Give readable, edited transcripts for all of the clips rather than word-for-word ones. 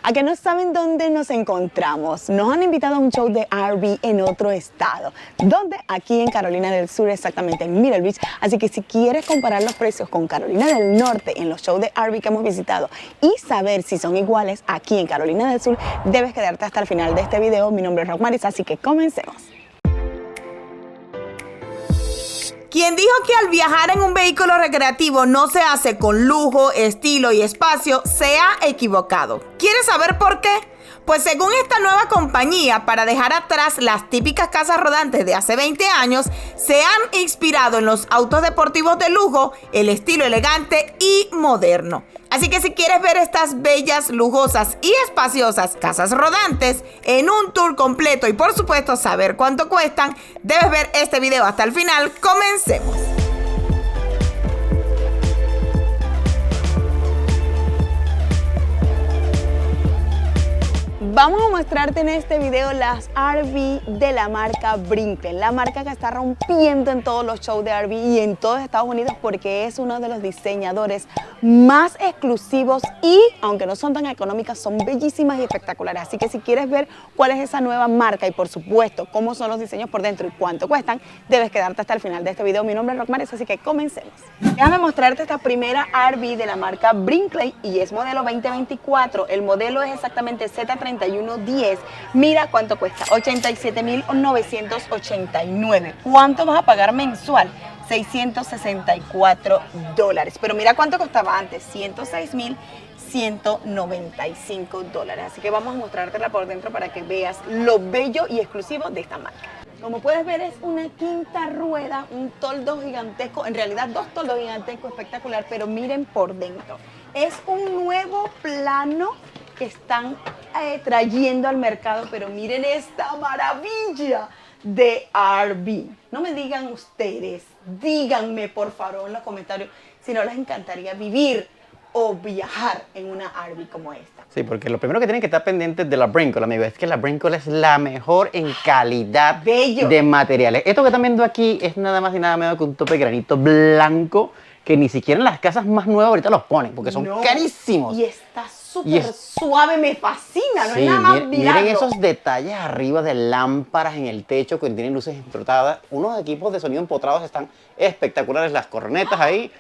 ¿A que no saben dónde nos encontramos? Nos han invitado a un show de R&B en otro estado. ¿Dónde? Aquí en Carolina del Sur, exactamente en Myrtle Beach. Así que si quieres comparar los precios con Carolina del Norte en los shows de R&B que hemos visitado y saber si son iguales aquí en Carolina del Sur, debes quedarte hasta el final de este video. Mi nombre es Rockmaris, así que comencemos. Quien dijo que al viajar en un vehículo recreativo no se hace con lujo, estilo y espacio, se ha equivocado. ¿Quieres saber por qué? Pues según esta nueva compañía, para dejar atrás las típicas casas rodantes de hace 20 años, se han inspirado en los autos deportivos de lujo, el estilo elegante y moderno. Así que si quieres ver estas bellas, lujosas y espaciosas casas rodantes en un tour completo y por supuesto saber cuánto cuestan, debes ver este video hasta el final. ¡Comencemos! Vamos a mostrarte en este video las R&B de la marca Brinkley, la marca que está rompiendo en todos los shows de R&B y en todos Estados Unidos porque es uno de los diseñadores más exclusivos y, aunque no son tan económicas, son bellísimas y espectaculares. Así que si quieres ver cuál es esa nueva marca y por supuesto cómo son los diseños por dentro y cuánto cuestan, debes quedarte hasta el final de este video. Mi nombre es Rockmaris, así que comencemos. Déjame mostrarte esta primera R&B de la marca Brinkley y es modelo 2024. El modelo es exactamente Z3110. Mira cuánto cuesta, $87,989. ¿Cuánto vas a pagar mensual? $664. Pero mira cuánto costaba antes, $106,195. Así que vamos a mostrártela por dentro para que veas lo bello y exclusivo de esta marca. Como puedes ver, es una quinta rueda, un toldo gigantesco, en realidad dos toldos gigantescos, espectacular, pero miren por dentro. Es un nuevo plano que están trayendo al mercado, pero miren esta maravilla de R&B. No me digan ustedes, díganme por favor en los comentarios si no les encantaría vivir o viajar en una R&B como esta. Sí, porque lo primero que tienen que estar pendientes de la Brinkley, amigo, es que la Brinkley es la mejor en calidad de materiales. Esto que están viendo aquí es nada más y nada menos que un tope de granito blanco que ni siquiera en las casas más nuevas ahorita los ponen porque son carísimos. Y está súper suave, me fascina, no es nada más miren esos detalles arriba de lámparas en el techo que tienen luces explotadas. Unos equipos de sonido empotrados están espectaculares, las cornetas ahí.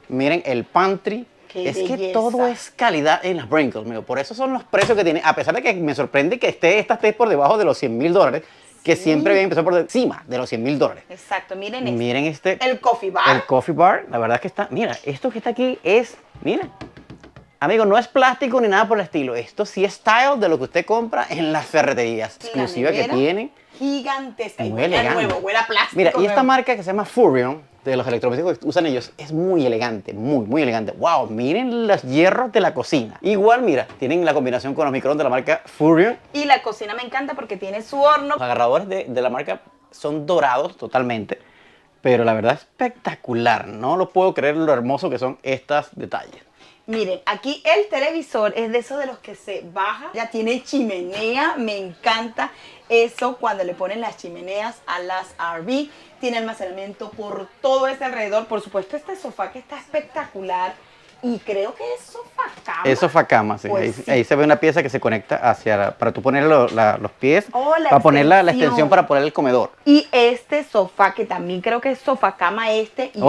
Miren el pantry. Es que todo es calidad en las Brinkley, amigo. Por eso son los precios que tiene. A pesar de que me sorprende que esta esté por debajo de los $100,000, que siempre había empezado por encima de los $100,000. Exacto, miren el coffee bar. El coffee bar, la verdad es que está, mira, esto que está aquí es, mira, amigo, no es plástico ni nada por el estilo. Esto sí es style de lo que usted compra en las ferreterías exclusivas que tienen. Gigantesca. Muy elegante. Nuevo, huele a plástico. Mira, y esta marca que se llama Furrion, de los electrodomésticos que usan ellos, es muy elegante, muy elegante. Wow, miren los hierros de la cocina. Igual, mira, tienen la combinación con los microondas de la marca Furrion. Y la cocina me encanta porque tiene su horno. Los agarradores de la marca son dorados totalmente, pero la verdad es espectacular. No lo puedo creer lo hermoso que son estos detalles. Miren, aquí el televisor es de esos de los que se baja. Ya tiene chimenea, me encanta eso cuando le ponen las chimeneas a las R&B. Tiene almacenamiento por todo este alrededor. Por supuesto, este sofá que está espectacular. Y creo que es sofá cama. Es sofá cama, sí. Pues ahí se ve una pieza que se conecta para tú poner los pies, para poner la extensión para poner el comedor. Y este sofá, que también creo que es sofá cama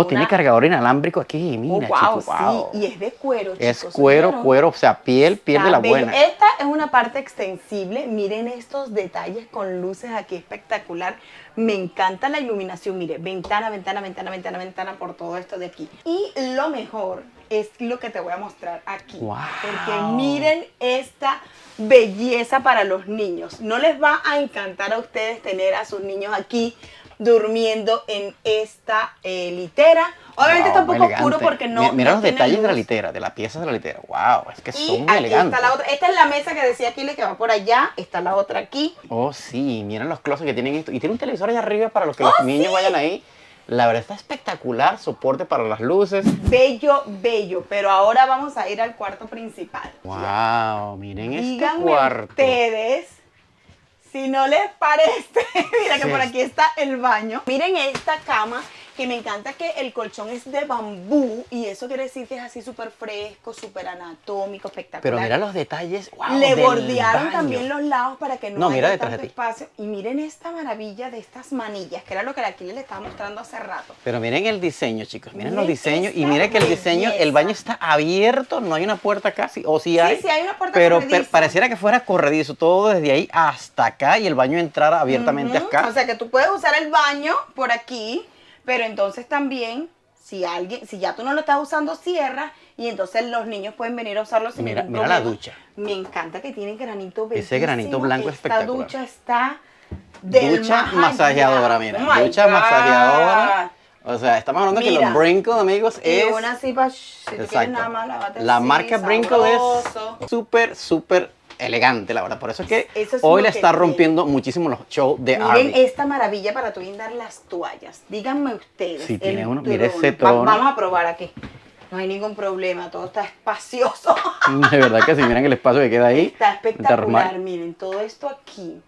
tiene cargador inalámbrico aquí, mira, wow, chico, wow. Sí, y es de cuero, es chicos. cuero, o sea, piel de la buena. Esta es una parte extensible, miren estos detalles con luces aquí espectacular. Me encanta la iluminación, mire, ventana por todo esto de aquí. Y lo mejor es lo que te voy a mostrar aquí. Wow. Porque miren esta belleza para los niños. No les va a encantar a ustedes tener a sus niños aquí durmiendo en esta litera. Obviamente está un poco oscuro porque mira los detalles de la litera, de las piezas de la litera. Wow, es que son muy elegantes. Está la otra. Esta es la mesa que decía Aquiles que va por allá. Está la otra aquí. Oh, sí, miren los closets que tienen esto. Y tiene un televisor allá arriba para los que los niños vayan ahí. La verdad está espectacular, soporte para las luces. Bello, bello. Pero ahora vamos a ir al cuarto principal. Wow, miren Díganme este cuarto. Ustedes si no les parece. Mira que por aquí está el baño. Miren esta cama que me encanta que el colchón es de bambú y eso quiere decir que es así súper fresco, súper anatómico, espectacular. Pero mira los detalles, wow, Le del bordearon baño. también los lados para que no mira haya detrás tanto de ti. espacio. Y miren esta maravilla de estas manillas, que era lo que aquí le estaba mostrando hace rato. Pero miren el diseño, chicos, miren los Miren diseños y esta miren que el diseño, el belleza. baño está abierto, no hay una puerta casi, o sí hay. Sí, hay una puerta pero corrediza. pareciera que fuera corredizo, todo desde ahí hasta acá y el baño entrara abiertamente acá. O sea que tú puedes usar el baño por aquí, pero entonces también, si ya tú no lo estás usando, cierra y entonces los niños pueden venir a usarlo sin ningún Mira problema. la ducha. Me encanta que tiene granito bellísimo. Ese granito blanco espectacular. Esta ducha está del Ducha más masajeadora, allá. mira, Oh my ducha God. masajeadora. O sea, estamos hablando que Mira. los Brinkle, amigos, Y es... una así para, si tú quieres nada más, lávate La así, marca Brinkle sabroso. es súper, súper elegante, la verdad. Por eso es que Eso es hoy lo le que está tiene. rompiendo muchísimo los shows de Miren Arby. esta maravilla para tú guindar las toallas. Díganme ustedes. Sí, tiene el uno. Mire ese trono. trono. Vamos a probar aquí. No hay ningún problema, todo está espacioso. De verdad que si miran el espacio que queda ahí. Está espectacular, normal. miren, todo esto aquí.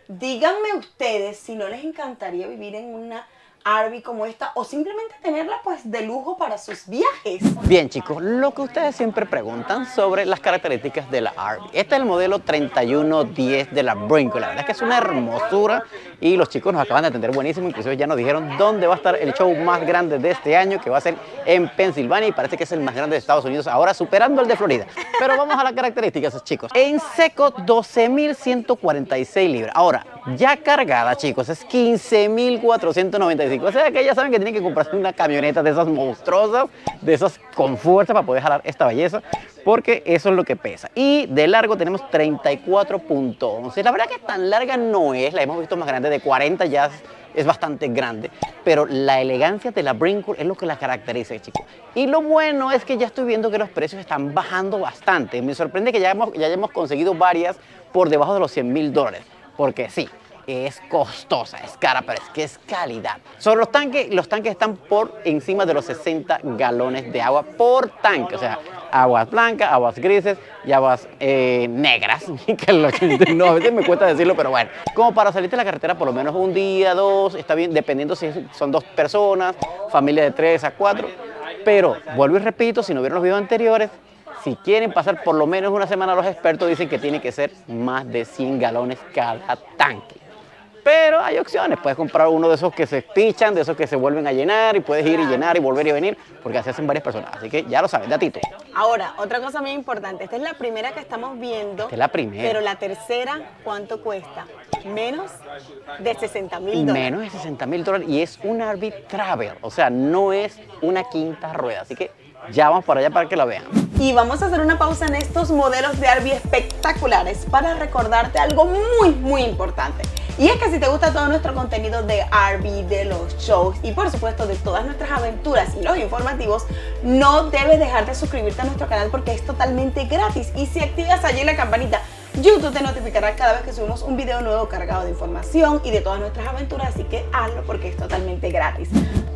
Díganme ustedes si no les encantaría vivir en una Arby como esta o simplemente tenerla pues de lujo para sus viajes. Bien, chicos, lo que ustedes siempre preguntan sobre las características de la Arby. Este es el modelo 3110 de la Brinkle. La verdad es que es una hermosura y los chicos nos acaban de atender buenísimo. Inclusive ya nos dijeron dónde va a estar el show más grande de este año, que va a ser en Pensilvania y parece que es el más grande de Estados Unidos, ahora superando el de Florida. Pero vamos a las características, chicos. En seco, 12.146 libras. Ahora, ya cargada, chicos, es 15.495. O sea que ya saben que tienen que comprarse una camioneta de esas monstruosas, de esas con fuerza para poder jalar esta belleza, porque eso es lo que pesa. Y de largo tenemos 34.11. La verdad que tan larga no es, la hemos visto más grande, de 40 ya es bastante grande, pero la elegancia de la Brinkle es lo que la caracteriza, chicos. Y lo bueno es que ya estoy viendo que los precios están bajando bastante. Me sorprende que ya hayamos conseguido varias por debajo de los $100.000, porque sí, es costosa, es cara, pero es que es calidad. Sobre los tanques están por encima de los 60 galones de agua por tanque, o sea, aguas blancas, aguas grises y aguas negras, que no, a veces me cuesta decirlo, pero bueno, como para salir de la carretera por lo menos un día, dos, está bien, dependiendo si son dos personas, familia de 3 a 4, pero vuelvo y repito, si no vieron los videos anteriores, si quieren pasar por lo menos una semana, los expertos dicen que tiene que ser más de 100 galones cada tanque. Pero hay opciones, puedes comprar uno de esos que se pichan, de esos que se vuelven a llenar y puedes ir y llenar y volver y venir, porque así hacen varias personas. Así que ya lo sabes, datito. Ahora, otra cosa muy importante, esta es la primera que estamos viendo. Esta es la primera. Pero la tercera, ¿cuánto cuesta? Menos de $60.000. Menos de $60.000 y es un Arby Travel, o sea, no es una quinta rueda. Así que ya vamos para allá para que la vean. Y vamos a hacer una pausa en estos modelos de Arby espectaculares para recordarte algo muy, muy importante. Y es que si te gusta todo nuestro contenido de Arby, de los shows y por supuesto de todas nuestras aventuras y los informativos, no debes dejar de suscribirte a nuestro canal porque es totalmente gratis. Y si activas allí la campanita, YouTube te notificará cada vez que subimos un video nuevo cargado de información y de todas nuestras aventuras, así que hazlo porque es totalmente gratis.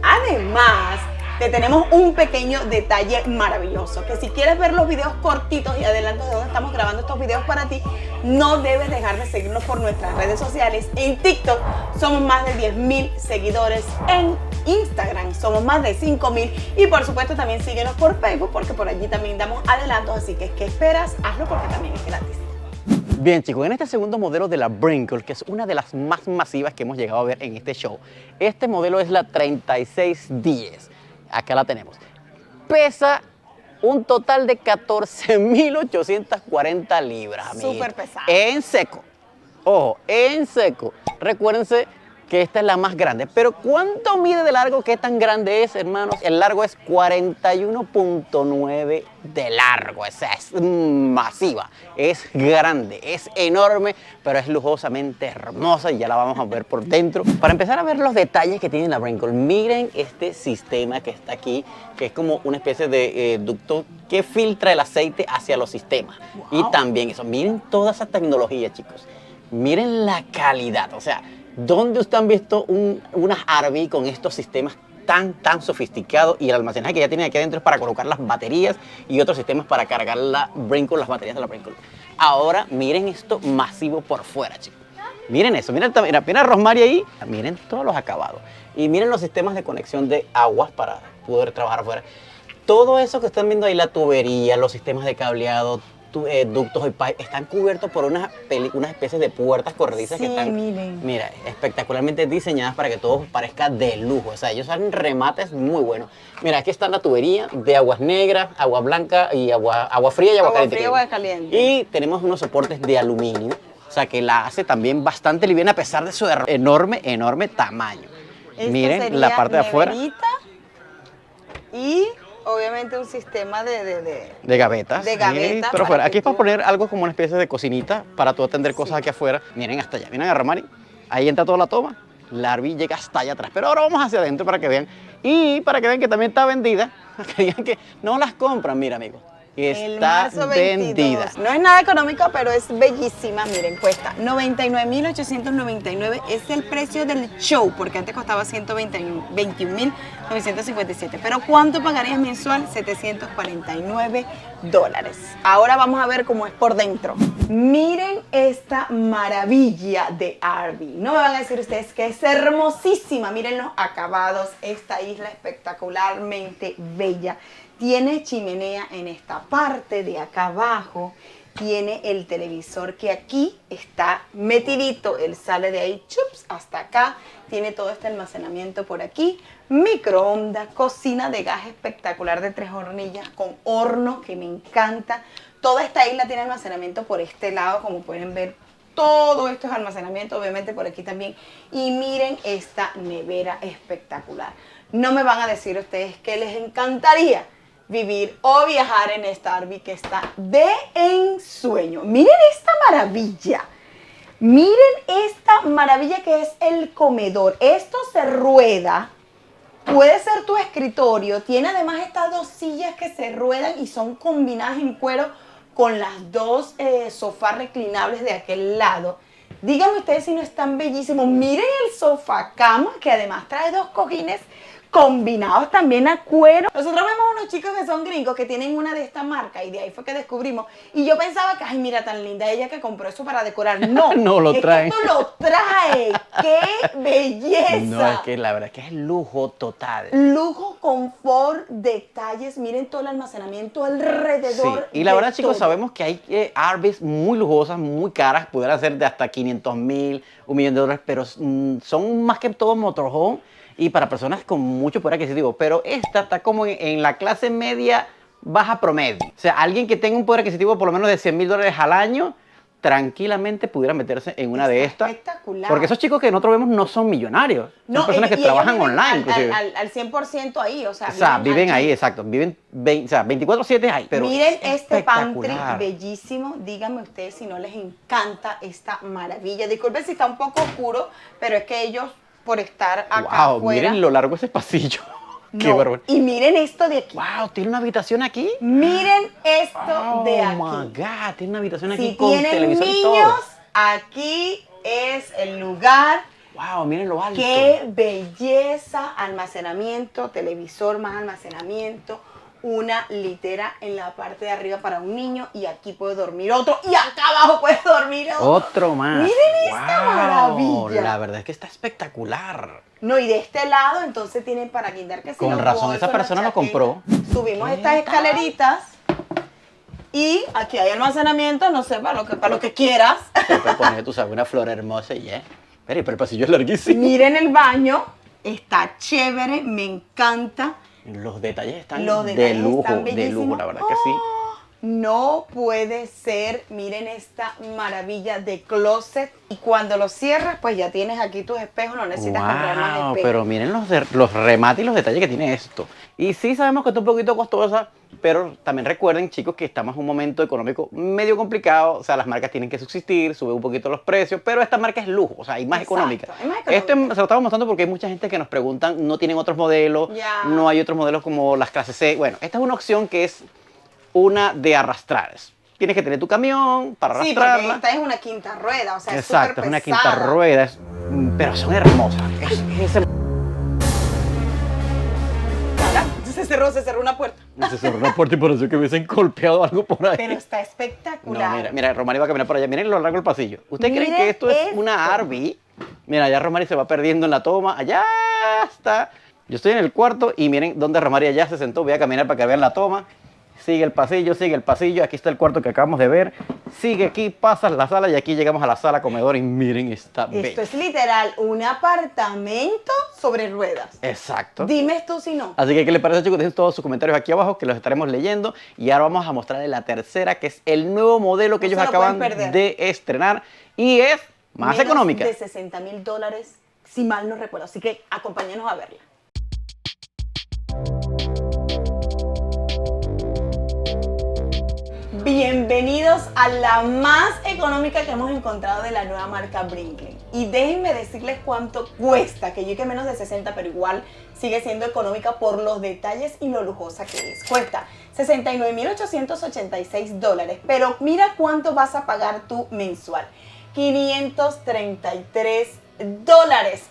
Además, te tenemos un pequeño detalle maravilloso, que si quieres ver los videos cortitos y adelantos de dónde estamos grabando estos videos para ti, no debes dejar de seguirnos por nuestras redes sociales. En TikTok somos más de 10.000 seguidores, en Instagram somos más de 5.000 y por supuesto también síguenos por Facebook porque por allí también damos adelantos, así que ¿qué esperas? Hazlo porque también es gratis. Bien, chicos, en este segundo modelo de la Brinkle, que es una de las más masivas que hemos llegado a ver en este show, este modelo es la 3610. Acá la tenemos. Pesa un total de 14.840 libras. Súper pesada. En seco. Ojo, en seco. Recuérdense que esta es la más grande. Pero ¿cuánto mide de largo? ¿Qué tan grande es, hermanos? El largo es 41.9 de largo. O sea, es masiva. Es grande, es enorme, pero es lujosamente hermosa y ya la vamos a ver por dentro. Para empezar a ver los detalles que tiene la Brinkle, miren este sistema que está aquí, que es como una especie de ducto que filtra el aceite hacia los sistemas. Wow. Y también eso, miren toda esa tecnología, chicos. Miren la calidad, o sea, ¿dónde ustedes han visto unas Arby con estos sistemas tan sofisticados? Y el almacenaje que ya tienen aquí adentro es para colocar las baterías y otros sistemas para cargar la Brinkle, las baterías de la Brinkle. Ahora miren esto masivo por fuera, chicos. Miren eso, miren apenas Rosmary ahí. Miren todos los acabados. Y miren los sistemas de conexión de aguas para poder trabajar afuera. Todo eso que están viendo ahí, la tubería, los sistemas de cableado, ductos y pipe, están cubiertos por unas especies de puertas corredizas que están, miren. mira, espectacularmente diseñadas para que todo parezca de lujo. O sea, ellos hacen remates muy buenos. Mira, aquí está la tubería de aguas negras, agua blanca y agua fría y agua caliente. Fría y agua caliente. Y tenemos unos soportes de aluminio, o sea, que la hace también bastante liviana a pesar de su enorme tamaño. Miren la parte de afuera. Y obviamente un sistema de gavetas. De gavetas. Sí, pero fuera. Aquí es para poner algo como una especie de cocinita para tú atender cosas aquí afuera. Miren hasta allá, miren a Rosmary. Ahí entra toda la toma. La Arby llega hasta allá atrás. Pero ahora vamos hacia adentro para que vean. Y para que vean que también está vendida. Que digan que no las compran, mira, amigos. Está vendida. No es nada económico, pero es bellísima. Miren, cuesta 99.899. Es el precio del show, porque antes costaba 121.957. Pero ¿cuánto pagarías mensual? $749. Ahora vamos a ver cómo es por dentro. Miren esta maravilla de Arby. No me van a decir ustedes que es hermosísima. Miren los acabados. Esta isla espectacularmente bella. Tiene chimenea en esta parte de acá abajo. Tiene el televisor que aquí está metidito. Él sale de ahí, chups, hasta acá. Tiene todo este almacenamiento por aquí. Microondas, cocina de gas espectacular de 3 hornillas con horno que me encanta. Toda esta isla tiene almacenamiento por este lado, como pueden ver. Todo esto es almacenamiento, obviamente por aquí también. Y miren esta nevera espectacular. No me van a decir ustedes que les encantaría vivir o viajar en esta Arby que está de ensueño. Miren esta maravilla. Miren esta maravilla que es el comedor. Esto se rueda. Puede ser tu escritorio. Tiene además estas 2 sillas que se ruedan y son combinadas en cuero con las 2 sofás reclinables de aquel lado. Díganme ustedes si no están bellísimos. Miren el sofá cama que además trae 2 cojines combinados también a cuero. Nosotros vemos unos chicos que son gringos que tienen una de esta marca y de ahí fue que descubrimos. Y yo pensaba que, ay, mira, tan linda ella que compró eso para decorar. No, no lo trae. Esto lo trae. ¡Qué belleza! No, es que la verdad es que es lujo total. Lujo, confort, detalles. Miren todo el almacenamiento alrededor. Sí. Y la verdad, chicos, todo. sabemos que hay Arbys muy lujosas, muy caras, pudieran ser de hasta 500.000, $1.000.000, pero son más que todo motorhome y para personas con mucho poder adquisitivo. Pero esta está como en la clase media baja promedio. O sea, alguien que tenga un poder adquisitivo por lo menos de $100.000 al año, tranquilamente pudiera meterse en una de estas. Espectacular. Porque esos chicos que nosotros vemos no son millonarios. Son personas que trabajan online, inclusive. Al 100% ahí, o sea viven ahí, exacto. Viven 24/7 ahí. Pero miren este pantry bellísimo. Díganme ustedes si no les encanta esta maravilla. Disculpen si está un poco oscuro, pero es que ellos, por estar acá afuera. Miren lo largo ese pasillo. Qué bárbaro. Y miren esto de aquí. Wow, ¿tiene una habitación aquí? Miren esto de aquí. Oh my God, tiene una habitación aquí si con televisor y todo. niños, aquí es el lugar. Wow, miren lo alto. Qué belleza, almacenamiento, televisor más almacenamiento, una litera en la parte de arriba para un niño y aquí puede dormir otro y acá abajo puede dormir otro más. Miren esta maravilla. La verdad es que está espectacular. No, y de este lado entonces tienen para guindar que si con razón, esa persona lo compró. Subimos estas escaleritas y aquí hay almacenamiento, no sé, para lo que quieras. Te puedes poner, tú sabes, una flor hermosa y ya. Pero el pasillo es larguísimo. Miren el baño, está chévere, me encanta. Los detalles están de lujo, la verdad que sí. No puede ser. Miren esta maravilla de closet. Y cuando lo cierras, pues ya tienes aquí tus espejos, no necesitas comprar más espejos. Pero miren los remates y los detalles que tiene esto. Y sí sabemos que está un poquito costosa, pero también recuerden, chicos, que estamos en un momento económico medio complicado. O sea, las marcas tienen que subsistir, sube un poquito los precios, pero esta marca es lujo, o sea, y más económica. Esto se lo estamos mostrando porque hay mucha gente que nos preguntan, no tienen otros modelos, no hay otros modelos como las clases C. Bueno, esta es una opción que es una de arrastrar. Tienes que tener tu camión para arrastrarla. Sí, porque esta es una quinta rueda, o sea, exacto, es una quinta rueda, pero son hermosas. Se se cerró una puerta. Se cerró una puerta y pareció que hubiesen golpeado algo por ahí. Pero está espectacular. No, mira, Romari va a caminar por allá. Miren lo largo del pasillo. ¿Usted cree Miren que esto es esto. una RV? Mira, allá Romari se va perdiendo en la toma. Allá está. Yo estoy en el cuarto y miren dónde Romari allá se sentó. Voy a caminar para que vean la toma. Sigue el pasillo, sigue el pasillo. Aquí está el cuarto que acabamos de ver. Sigue aquí, pasas la sala y aquí llegamos a la sala comedor y miren esta Esto bella. es literal un apartamento sobre ruedas. Exacto. Dime tú si no. Así que, ¿qué les parece, chicos? Dejen todos sus comentarios aquí abajo que los estaremos leyendo. Y ahora vamos a mostrarles la tercera, que es el nuevo modelo que No ellos se lo acaban pueden perder. de estrenar. Y es más Menos económica. de $60,000, si mal no recuerdo. Así que acompáñenos a verla. Bienvenidos a la más económica que hemos encontrado de la nueva marca Brinkley. Y déjenme decirles cuánto cuesta, que yo que menos de 60, pero igual sigue siendo económica por los detalles y lo lujosa que es. Cuesta $69,886, pero mira cuánto vas a pagar tú mensual. $533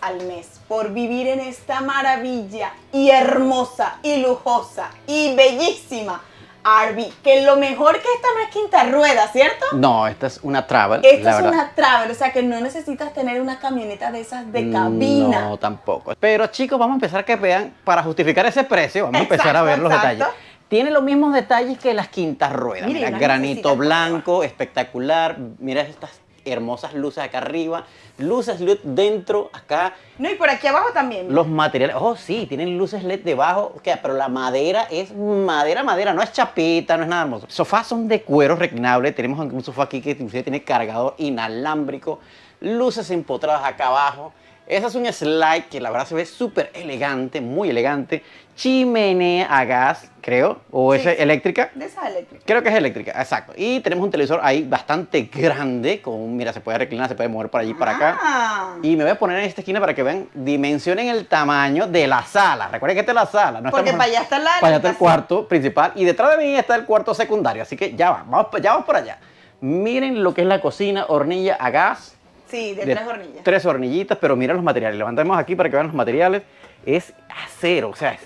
al mes por vivir en esta maravilla y hermosa y lujosa y bellísima RV, que lo mejor que esta no es quinta rueda, ¿cierto? No, esta es una Travel. Esta la es verdad. una Travel, o sea que no necesitas tener una camioneta de esas de cabina. No, tampoco. Pero chicos, vamos a empezar a que vean, para justificar ese precio, vamos a empezar a ver los Exacto. detalles. Tiene los mismos detalles que las quintas ruedas. Mire, Mira, no granito necesita blanco, espectacular. Mira estas hermosas luces acá arriba. Luces LED dentro, acá. No, y por aquí abajo también. Los materiales, oh sí, tienen luces LED debajo, pero la madera es madera, no es chapita, no es nada hermoso. Sofás son de cuero reclinable, tenemos un sofá aquí que inclusive tiene cargador inalámbrico, luces empotradas acá abajo. Esa es un slide que la verdad se ve súper elegante, muy elegante. Chimenea a gas, creo, o es Sí, sí. eléctrica. De esa eléctrica. Creo que es eléctrica, exacto. Y tenemos un televisor ahí bastante grande, mira, se puede reclinar, se puede mover para allí, para acá. Ah. Y me voy a poner en esta esquina para que vean, dimensionen el tamaño de la sala. Recuerden que esta es la sala. No Porque estamos- para allá está la para allá está el habitación. cuarto principal y detrás de mí está el cuarto secundario. Así que ya vamos por allá. Miren lo que es la cocina, hornilla a gas. Sí, de 3 hornillas. 3 hornillitas, pero miren los materiales. Levantemos aquí para que vean los materiales. Es acero, o sea, es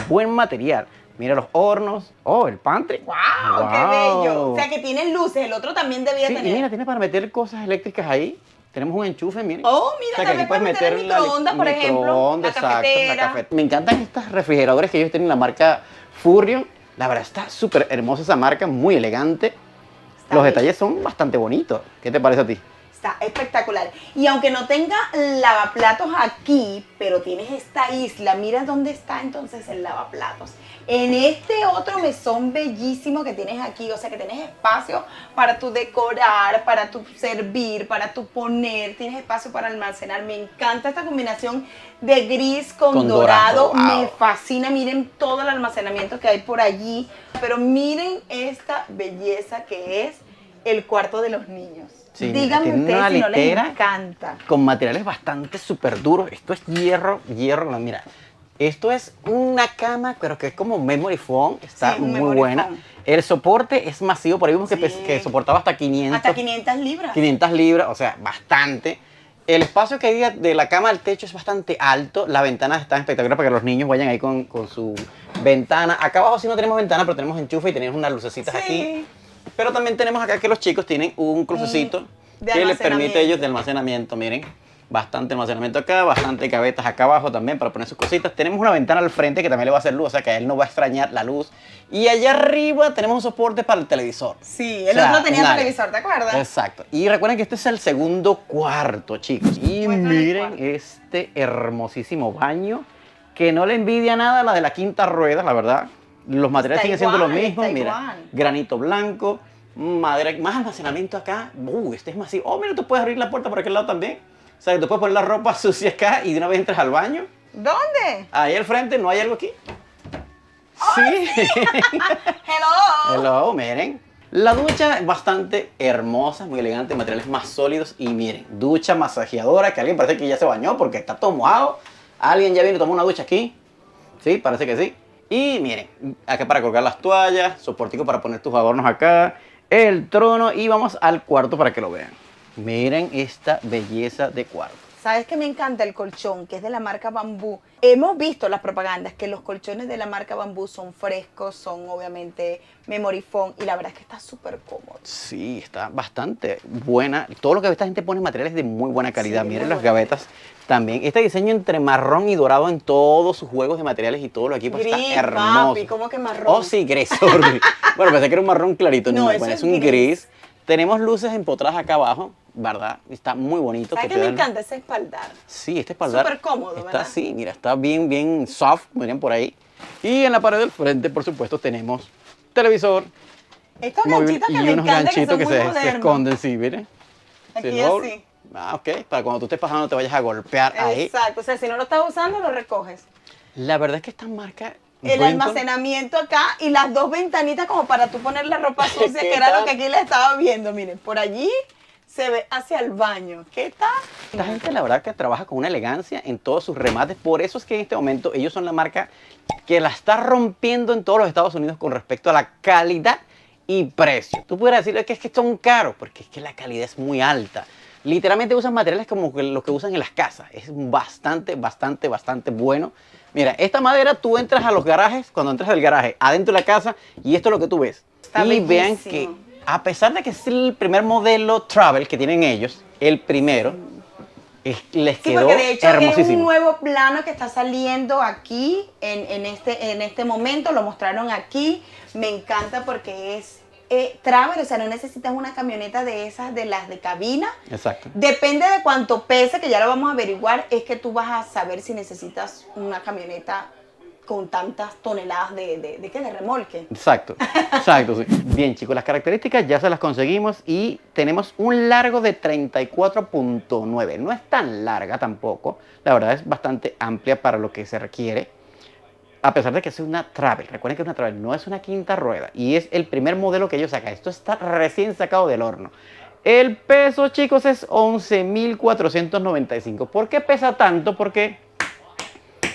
buen material. Mira los hornos. Oh, el pantry. ¡Wow! ¡Qué bello! O sea que tiene luces, el otro también debía Sí, y tener. mira, tiene para meter cosas eléctricas ahí. Tenemos un enchufe, miren. Oh, mira, O sea, que también aquí puedes puedes meter el microondas, por ejemplo, microondas, la exacto, cafetera. Me encantan estos refrigeradores que ellos tienen, la marca Furrion. La verdad está súper hermosa esa marca, muy elegante. Está Los bello. detalles son bastante bonitos. ¿Qué te parece a ti? Está espectacular. Y aunque no tenga lavaplatos aquí, pero tienes esta isla, mira dónde está entonces el lavaplatos. En este otro mesón bellísimo que tienes aquí, o sea que tienes espacio para tu decorar, para tu servir, para tu poner, tienes espacio para almacenar. Me encanta esta combinación de gris con dorado. wow. Me fascina, miren todo el almacenamiento que hay por allí. Pero miren esta belleza que es el cuarto de los niños. Sí, mira, Díganme tiene ustedes una si no les litera encanta. con materiales bastante súper duros. Esto es hierro, no, mira. Esto es una cama, pero que es como memory foam, está Sí, un muy memory buena. foam. El soporte es masivo, por ahí vimos Sí. que soportaba hasta 500, Hasta 500 libras. 500 libras, o sea, bastante. El espacio que hay de la cama al techo es bastante alto. Las ventanas están espectaculares para que los niños vayan ahí con su ventana. Acá abajo sí no tenemos ventana, pero tenemos enchufe y tenemos unas lucecitas Sí. aquí. Pero también tenemos acá que los chicos tienen un crucecito de que les permite a almacenamiento. ellos de almacenamiento, miren. Bastante almacenamiento acá, bastante gavetas acá abajo también para poner sus cositas. Tenemos una ventana al frente que también le va a hacer luz, o sea que a él no va a extrañar la luz. Y allá arriba tenemos un soporte para el televisor. Sí, el O sea, otro tenía un área. televisor, ¿te acuerdas? Exacto. Y recuerden que este es el segundo cuarto, chicos. Y Muéstrame el miren cuarto. este hermosísimo baño que no le envidia nada a la de la quinta rueda, la verdad. Los materiales Está siguen siendo los igual, mismos. está Mira, igual. granito blanco, madera, más almacenamiento acá. Este es masivo. Oh, mira, tú puedes abrir la puerta por aquel lado también. O sea, que tú puedes poner la ropa sucia acá y de una vez entras al baño. ¿Dónde? Ahí al frente, ¿no hay algo aquí? Sí. Hello. Hello, miren. La ducha es bastante hermosa, muy elegante, materiales más sólidos. Y miren, ducha masajeadora, que alguien parece que ya se bañó porque está todo mojado. Alguien ya vino y tomó una ducha aquí. Sí, parece que sí. Y miren, acá para colgar las toallas, soportico para poner tus adornos acá, el trono y vamos al cuarto para que lo vean. Miren esta belleza de cuarto. ¿Sabes qué me encanta? El colchón, que es de la marca Bambú. Hemos visto las propagandas que los colchones de la marca Bambú son frescos, son obviamente memory foam y la verdad es que está súper cómodo. Sí, está bastante buena. Todo lo que esta gente pone materiales de muy buena calidad. Sí, Miren muy las buena. gavetas también. Este diseño entre marrón y dorado en todos sus juegos de materiales y todo lo equipo está Gris, hermoso. papi, ¿cómo que marrón? Oh, sí, gris, sorry. Bueno, pensé que era un marrón clarito. No, No, eso bueno, es es un gris. gris. Tenemos luces empotradas acá abajo, ¿verdad? Está muy bonito. ¿Sabes que qué te me dan- encanta? Ese espaldar. Sí, este espaldar Súper cómodo, está ¿verdad? así, mira, está bien, bien soft, miren por ahí. Y en la pared del frente, por supuesto, tenemos televisor Estos móvil ganchitos que y me unos encantan, que ganchitos son que muy se modernos. esconden, sí, miren. Aquí Sí, roll. así. Ah, ok, para cuando tú estés pasando no te vayas a golpear ahí. Exacto, o sea, si no lo estás usando, lo recoges. La verdad es que esta marca El Brinkle, almacenamiento acá y las dos ventanitas como para tú poner la ropa sucia, ¿Qué que era tal? lo que aquí le estaba viendo. Miren, por allí se ve hacia el baño. ¿Qué tal? esta gente la verdad que trabaja con una elegancia en todos sus remates. Por eso es que en este momento ellos son la marca que la está rompiendo en todos los Estados Unidos con respecto a la calidad y precio. Tú pudieras decirle que es que son caros, porque es que la calidad es muy alta. Literalmente usan materiales como los que usan en las casas. Es bastante, bastante, bastante bueno. Mira, esta madera tú entras a los garajes, cuando entras del garaje, adentro de la casa, y esto es lo que tú ves. Está y vean bellísimo. que a pesar de que es el primer modelo Travel que tienen ellos, el primero, les Sí, quedó porque de hecho es un hermosísimo. nuevo plano que está saliendo aquí en este momento, lo mostraron aquí. Me encanta porque es travel, o sea, no necesitas una camioneta de esas, de las de cabina. Exacto. Depende de cuánto pese, que ya lo vamos a averiguar, es que tú vas a saber si necesitas una camioneta con tantas toneladas ¿de qué? De remolque. Exacto, exacto, sí. Bien, chicos, las características ya se las conseguimos y tenemos un largo de 34.9. No es tan larga tampoco, la verdad es bastante amplia para lo que se requiere. A pesar de que es una Travel, recuerden que es una Travel, no es una quinta rueda y es el primer modelo que ellos sacan. Esto está recién sacado del horno. El peso, chicos, es 11.495. ¿Por qué pesa tanto? Porque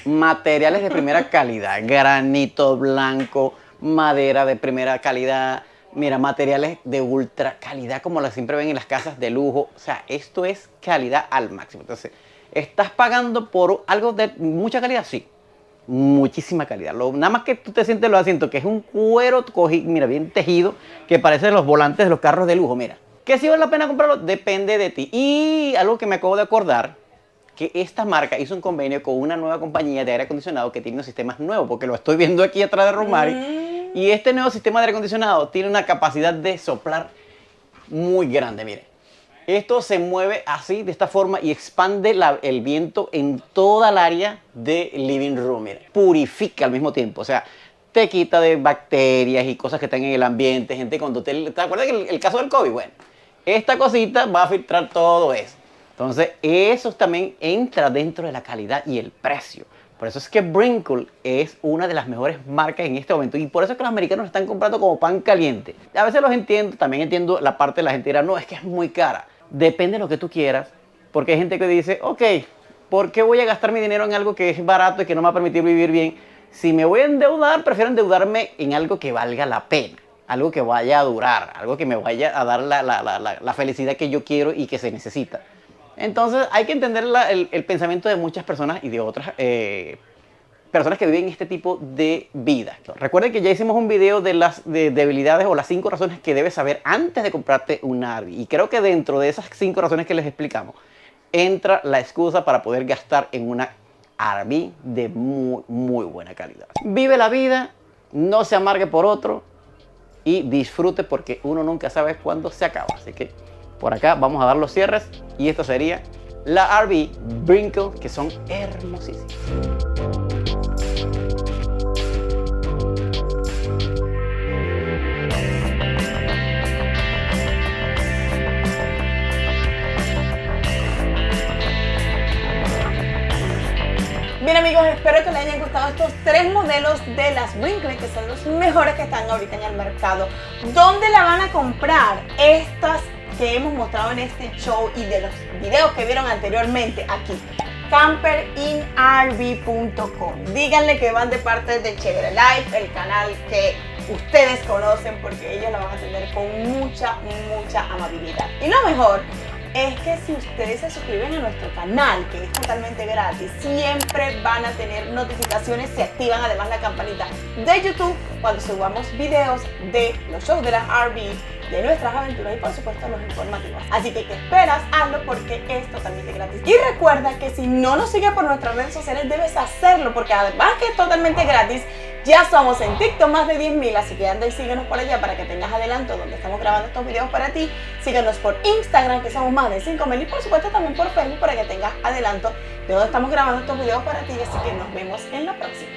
materiales de primera calidad, granito blanco, madera de primera calidad, mira, materiales de ultra calidad como las siempre ven en las casas de lujo. O sea, esto es calidad al máximo. Entonces, ¿estás pagando por algo de mucha calidad? Sí, muchísima calidad. Nada más que tú te sientes los asientos, que es un cuero, mira, bien tejido, que parece los volantes de los carros de lujo, mira. ¿Que si vale la pena comprarlo? Depende de ti. Y algo que me acabo de acordar, que esta marca hizo un convenio con una nueva compañía de aire acondicionado que tiene unos sistemas nuevos, porque lo estoy viendo aquí atrás de Romari. Y este nuevo sistema de aire acondicionado tiene una capacidad de soplar muy grande, mire. Esto se mueve así, de esta forma, y expande el viento en toda el área de living room, mire. Purifica al mismo tiempo, o sea, te quita de bacterias y cosas que están en el ambiente, gente cuando ¿te acuerdas que el caso del COVID? Bueno, esta cosita va a filtrar todo eso. Entonces, eso también entra dentro de la calidad y el precio. Por eso es que Brinkle es una de las mejores marcas en este momento. Y por eso es que los americanos están comprando como pan caliente. A veces los entiendo, también entiendo la parte de la gente dirá, no, es que es muy cara. Depende de lo que tú quieras. Porque hay gente que dice, ok, ¿por qué voy a gastar mi dinero en algo que es barato y que no me va a permitir vivir bien? Si me voy a endeudar, prefiero endeudarme en algo que valga la pena. Algo que vaya a durar, algo que me vaya a dar la felicidad que yo quiero y que se necesita. Entonces hay que entender el pensamiento de muchas personas y de otras personas que viven este tipo de vida. Recuerden que ya hicimos un video de las debilidades o las 5 razones que debes saber antes de comprarte una RV. Y creo que dentro de esas 5 razones que les explicamos, entra la excusa para poder gastar en una RV de muy, muy buena calidad. Vive la vida, no se amargue por otro y disfrute porque uno nunca sabe cuándo se acaba. Así que por acá vamos a dar los cierres y esta sería la RV Brinkle, que son hermosísimas. Bien amigos, espero que les hayan gustado estos 3 modelos de las Brinkle, que son los mejores que están ahorita en el mercado. ¿Dónde la van a comprar? Estas que hemos mostrado en este show y de los videos que vieron anteriormente aquí. camperinrv.com. Díganle que van de parte de Chévere Life, el canal que ustedes conocen, porque ellos la van a atender con mucha, mucha amabilidad. Y lo mejor, es que si ustedes se suscriben a nuestro canal, que es totalmente gratis, siempre van a tener notificaciones, se activan además la campanita de YouTube cuando subamos videos de los shows de las R&B, de nuestras aventuras y por supuesto los informativos. Así que, ¿qué esperas? Hazlo porque es totalmente gratis. Y recuerda que si no nos sigues por nuestras redes sociales debes hacerlo porque además que es totalmente gratis, ya somos en TikTok más de 10.000, así que anda y síguenos por allá para que tengas adelanto donde estamos grabando estos videos para ti. Síguenos por Instagram que somos más de 5.000 y por supuesto también por Facebook para que tengas adelanto de donde estamos grabando estos videos para ti. Así que nos vemos en la próxima.